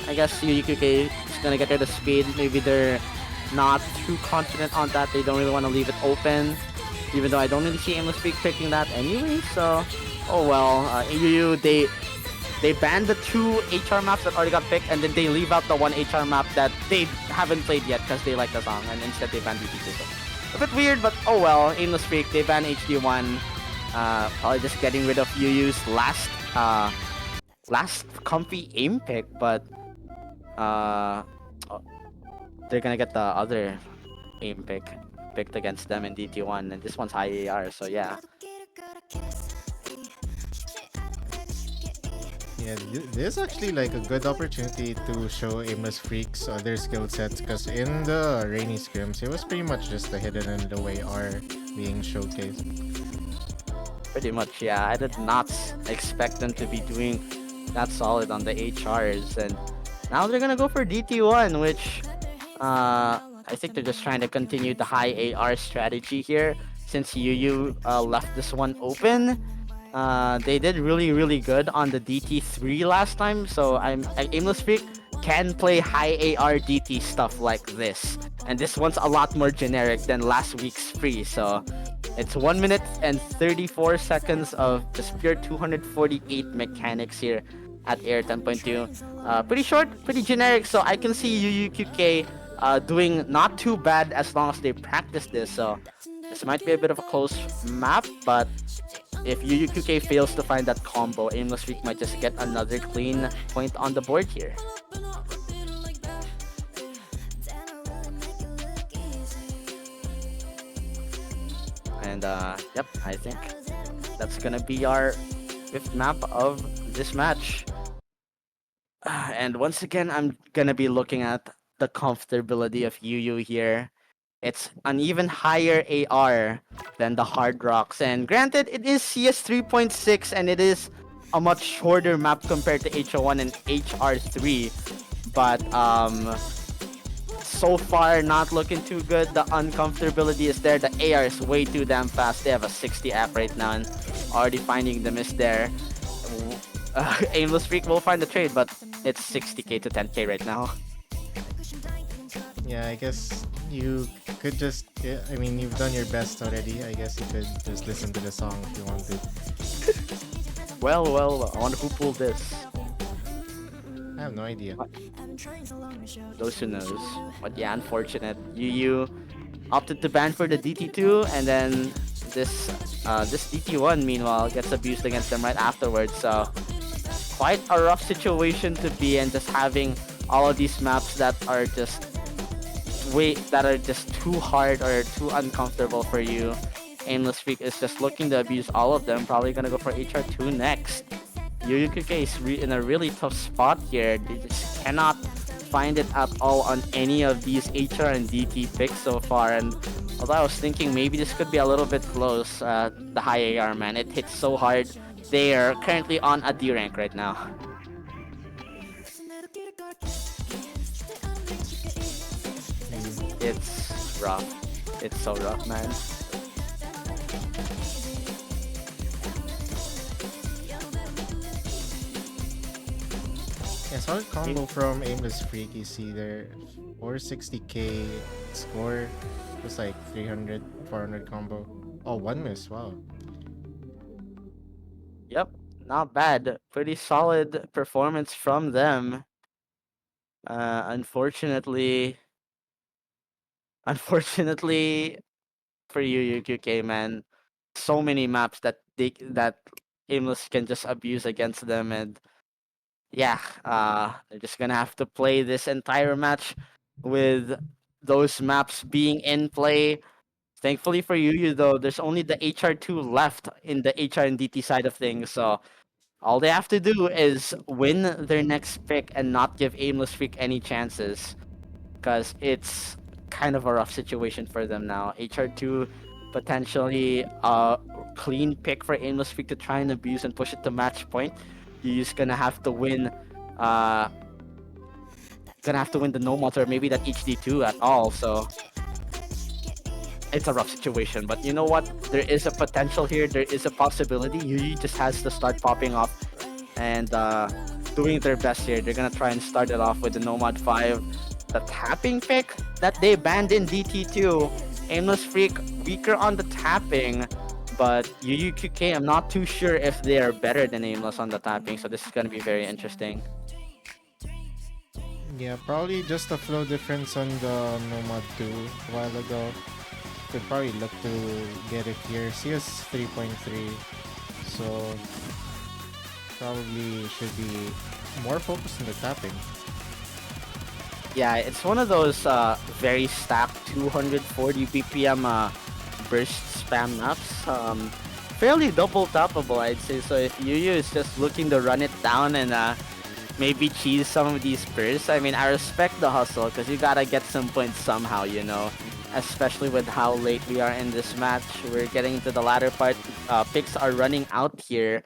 I guess yuyuqk is gonna get rid of speed. Maybe they're not too confident on that. They don't really want to leave it open, even though I don't really see AimlessFreak picking that anyway. So, oh well. AUU, they banned the 2 HR maps that already got picked, and then they leave out the 1 HR map that they haven't played yet because they like the song, and instead they banned DT2. A bit weird, but oh well. AimlessFreak, they banned HD1. Probably just getting rid of Yuyu's last comfy aim pick, but uh, oh, they're gonna get the other aim picked against them in DT1, and this one's high AR, so yeah. Yeah, this is actually like a good opportunity to show AimlessFreak's other skill sets because in the rainy scrims, it was pretty much just the hidden and the way are being showcased. Pretty much, yeah. I did not expect them to be doing that solid on the HRs, and now they're gonna go for DT1, which I think they're just trying to continue the high AR strategy here. Since Yuyu left this one open, they did really good on the DT3 last time, so AimlessFreak can play high AR DT stuff like this, and this one's a lot more generic than last week's free. So it's 1 minute and 34 seconds of just pure 248 mechanics here at Air 10.2. Pretty short, pretty generic, so I can see yuyuqk doing not too bad as long as they practice this. So this might be a bit of a close map, but if yuyuqk fails to find that combo, AimlessFreak might just get another clean point on the board here. And yep, I think that's gonna be our fifth map of this match. And once again, I'm gonna be looking at the comfortability of Yuyu here. It's an even higher AR than the Hard Rocks, and granted, it is CS 3.6 and it is a much shorter map compared to HO1 and HR3, but so far not looking too good. The uncomfortability is there. The AR is way too damn fast. They have a 60 app right now and already finding the miss there. AimlessFreak will find the trade, but it's 60k to 10k right now. Yeah, I guess you could just. Yeah, I mean, you've done your best already. I guess you could just listen to the song if you want to. Well, I wonder who pulled this. I have no idea. Those who knows. But yeah, unfortunate. Yuyu opted to ban for the DT2, and then this DT1 meanwhile gets abused against them right afterwards. So quite a rough situation to be in, just having all of these maps that are just too hard or too uncomfortable for you. AimlessFreak is just looking to abuse all of them. Probably gonna go for HR2 next. yuyuqk is in a really tough spot here. They just cannot find it at all on any of these HR and DT picks so far. And although I was thinking maybe this could be a little bit close, the high AR, man, it hits so hard. They are currently on a D rank right now. It's rough. It's so rough, man. Yeah, solid combo from AimlessFreak. You see there, 460k score. Just like 300, 400 combo. Oh, one miss. Wow. Yep, not bad. Pretty solid performance from them. Unfortunately, unfortunately for you, UQK, man, so many maps that Aimless can just abuse against them, and yeah, they're just gonna have to play this entire match with those maps being in play. Thankfully for you though, there's only the HR2 left in the HR and DT side of things, so all they have to do is win their next pick and not give AimlessFreak any chances, because it's kind of a rough situation for them now. HR2 potentially a clean pick for AimlessFreak to try and abuse and push it to match point. You're just gonna have to win. Gonna have to win the Nomads or maybe that HD2 at all. So it's a rough situation, but you know what? There is a potential here. There is a possibility. Yuyi just has to start popping off and doing their best here. They're gonna try and start it off with the Nomad 5. The tapping pick that they banned in DT2. AimlessFreak weaker on the tapping, but yuyuqk, I'm not too sure if they are better than Aimless on the tapping, so this is gonna be very interesting. Yeah, probably just a flow difference on the Nomad 2 a while ago. could probably look to get it here. CS 3.3, so probably should be more focused on the tapping. Yeah, it's one of those very stacked 240 BPM burst spam maps. Fairly double tappable, I'd say. So if Yuyu is just looking to run it down and maybe cheese some of these bursts, I mean, I respect the hustle because you gotta get some points somehow, you know. Especially with how late we are in this match. We're getting into the latter part. Picks are running out here.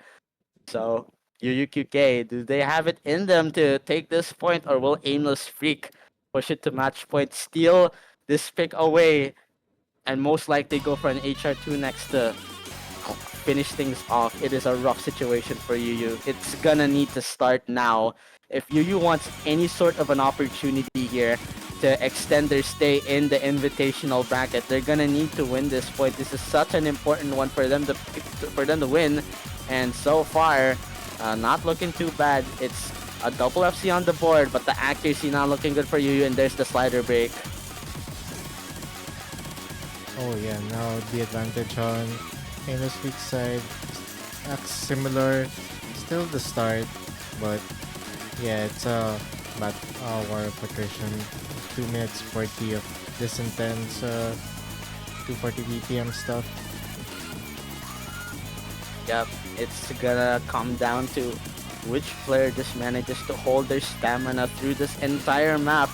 So, yuyuqk, do they have it in them to take this point, or will AimlessFreak push it to match point, steal this pick away, and most likely go for an HR2 next to finish things off? It is a rough situation for Yuyu. It's gonna need to start now. If Yuyu wants any sort of an opportunity here to extend their stay in the invitational bracket, they're gonna need to win this point. This is such an important one for them to win, and so far, not looking too bad. It's a double FC on the board, but the accuracy not looking good for Yuyu, and there's the slider break. Oh yeah, now the advantage on AimlessFreak's side acts similar. Still the start, but yeah, it's a bad war of attrition. 2 minutes 40 of this intense 240 BPM stuff. Yep, it's gonna come down to which player just manages to hold their stamina through this entire map.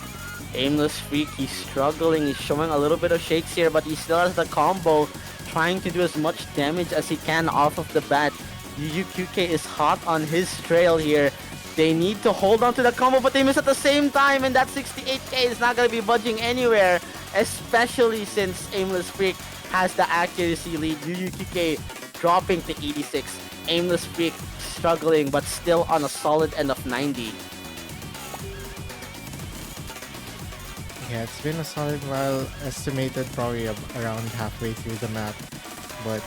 AimlessFreak, he's struggling, he's showing a little bit of shakes here, but he still has the combo, trying to do as much damage as he can off of the bat. yuyuqk is hot on his trail here. They need to hold on to the combo, but they miss at the same time, and that 68k is not gonna be budging anywhere, especially since AimlessFreak has the accuracy lead. yuyuqk dropping to 86. AimlessFreak struggling, but still on a solid end of 90. Yeah, it's been a solid while, estimated probably around halfway through the map, but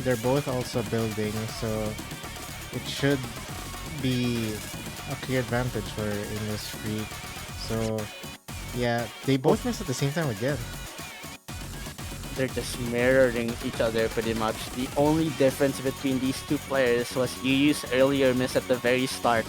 they're both also building, so it should be a clear advantage for AimlessFreak. So yeah, they both miss at the same time again. They're just mirroring each other pretty much. The only difference between these two players was Yuyu's earlier miss at the very start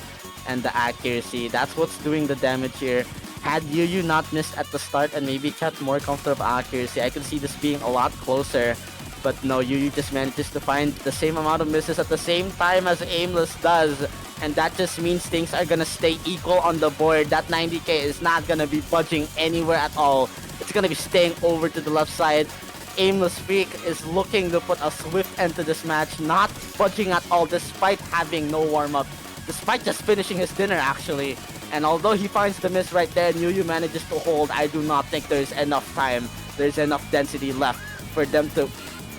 and the accuracy. That's what's doing the damage here. Had Yuyu not missed at the start and maybe kept more comfortable accuracy, I could see this being a lot closer. But no, Yuyu just manages to find the same amount of misses at the same time as Aimless does. And that just means things are gonna stay equal on the board. That 90k is not gonna be budging anywhere at all. It's gonna be staying over to the left side. AimlessFreak is looking to put a swift end to this match, not budging at all despite having no warm-up. Despite just finishing his dinner actually. And although he finds the miss right there, Yuyu manages to hold. I do not think there's enough time, there's enough density left for them to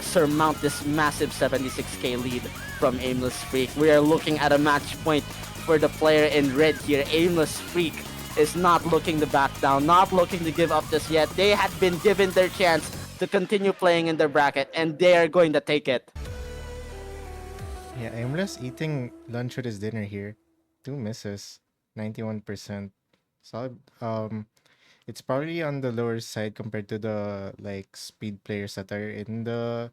surmount this massive 76k lead from AimlessFreak. We are looking at a match point for the player in red here. AimlessFreak is not looking to back down, not looking to give up this yet. They had been given their chance to continue playing in their bracket, and they are going to take it. Yeah, Aimless eating lunch with his dinner here. 2 misses, 91%. Solid. It's probably on the lower side compared to the like speed players that are in the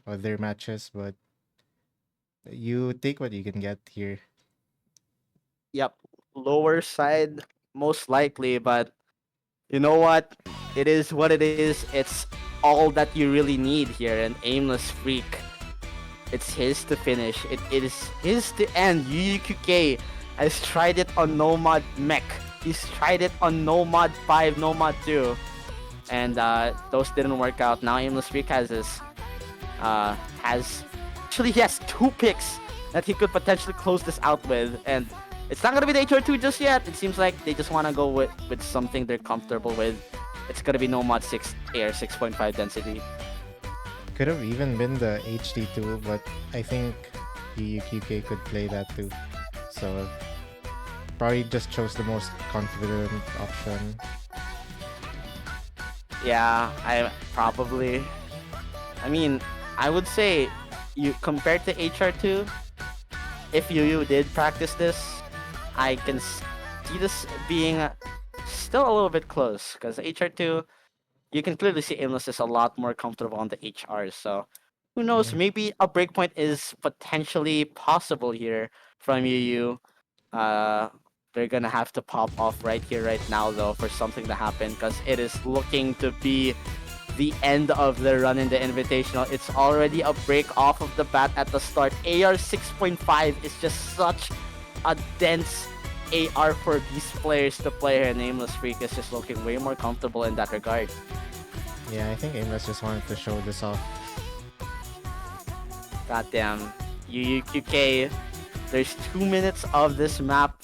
other matches, but you take what you can get here. Yep, lower side most likely, but you know what? It is what it is. It's all that you really need here. And AimlessFreak, it's his to finish. It is his to end. yuyuqk has tried it on Nomad Mech. He's tried it on Nomad 5, Nomad 2. And those didn't work out. Now AimlessFreak actually he has 2 picks that he could potentially close this out with. And it's not gonna be the HR2 just yet. It seems like they just wanna go with something they're comfortable with. It's gonna be Nomad 6 Air 6.5 density. Could have even been the HD2, but I think yuyuqk could play that too. So probably just chose the most confident option. Yeah, I probably. I mean, I would say you compared to HR2, if Yuyu did practice this, I can see this being still a little bit close because HR2 you can clearly see Aimless is a lot more comfortable on the HR. So who knows? Yeah. Maybe a breakpoint is potentially possible here from Yu. Uh, they're gonna have to pop off right here, right now, though, for something to happen because it is looking to be the end of the run in the Invitational. It's already a break off of the bat at the start. AR 6.5 is just such a dense AR for these players to play here, and AimlessFreak is just looking way more comfortable in that regard. Yeah, I think Aimless just wanted to show this off. Goddamn. yuyuqk. There's 2 minutes of this map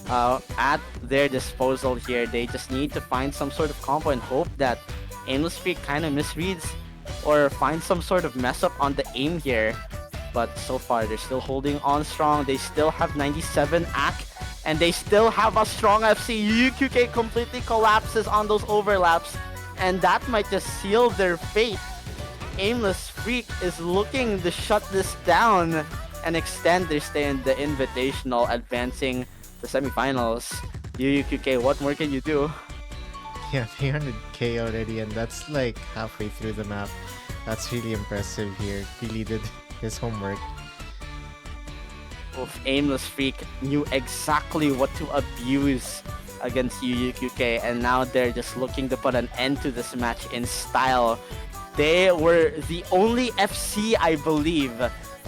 at their disposal here. They just need to find some sort of combo and hope that AimlessFreak kind of misreads or finds some sort of mess up on the aim here. But so far, they're still holding on strong. They still have 97 AC, and they still have a strong FC. yuyuqk completely collapses on those overlaps, and that might just seal their fate. AimlessFreak is looking to shut this down and extend their stay in the Invitational, advancing to semifinals. yuyuqk, what more can you do? Yeah, 300k already, and that's like halfway through the map. That's really impressive here. Really did his homework. Oof, AimlessFreak knew exactly what to abuse against yuyuqk, and now they're just looking to put an end to this match in style. They were the only FC, I believe,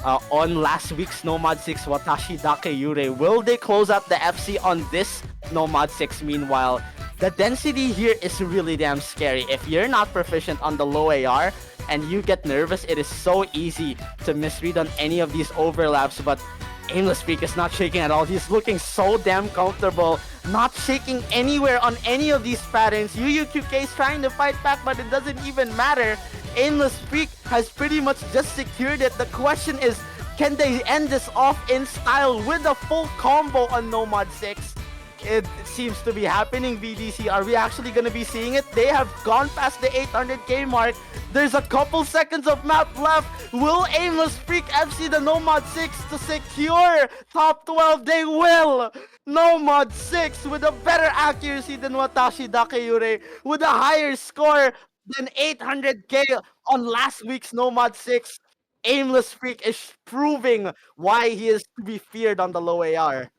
on last week's Nomad 6 Watashi Dake Yurei. Will they close out the FC on this Nomad 6 meanwhile? The density here is really damn scary. If you're not proficient on the low AR and you get nervous, it is so easy to misread on any of these overlaps, but AimlessFreak is not shaking at all. He's looking so damn comfortable, not shaking anywhere on any of these patterns. yuyuqk is trying to fight back, but it doesn't even matter. AimlessFreak has pretty much just secured it. The question is, can they end this off in style with a full combo on Nomad 6? It seems to be happening, BDC. Are we actually going to be seeing it? They have gone past the 800k mark. There's a couple seconds of map left. Will AimlessFreak FC the Nomad 6 to secure top 12? They will! Nomad 6 with a better accuracy than Watashi Dakeyure, with a higher score than 800k on last week's Nomad 6. AimlessFreak is proving why he is to be feared on the low AR.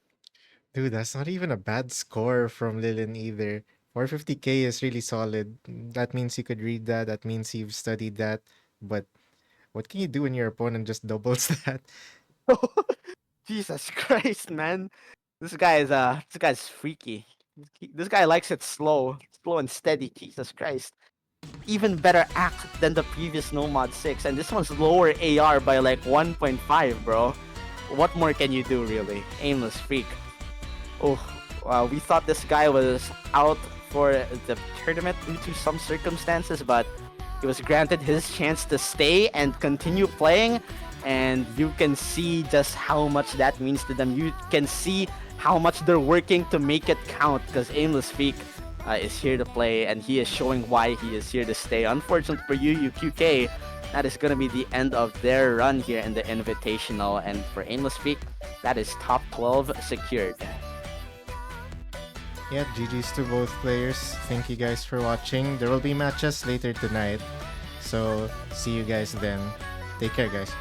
Dude, that's not even a bad score from Lilin either. 450k is really solid. That means you could read that. That means you've studied that. But what can you do when your opponent just doubles that? Jesus Christ, man. This guy's freaky. This guy likes it slow and steady. Jesus Christ. Even better act than the previous Nomad 6, and this one's lower AR by like 1.5, bro. What more can you do, really? AimlessFreak. Oh, we thought this guy was out for the tournament due to some circumstances, but he was granted his chance to stay and continue playing, and you can see just how much that means to them. You can see how much they're working to make it count, because AimlessFreak is here to play, and he is showing why he is here to stay. Unfortunately for yuyuqk, that is going to be the end of their run here in the Invitational, and for AimlessFreak, that is top 12 secured. Yeah, GG's to both players. Thank you guys for watching. There will be matches later tonight. So, see you guys then. Take care, guys.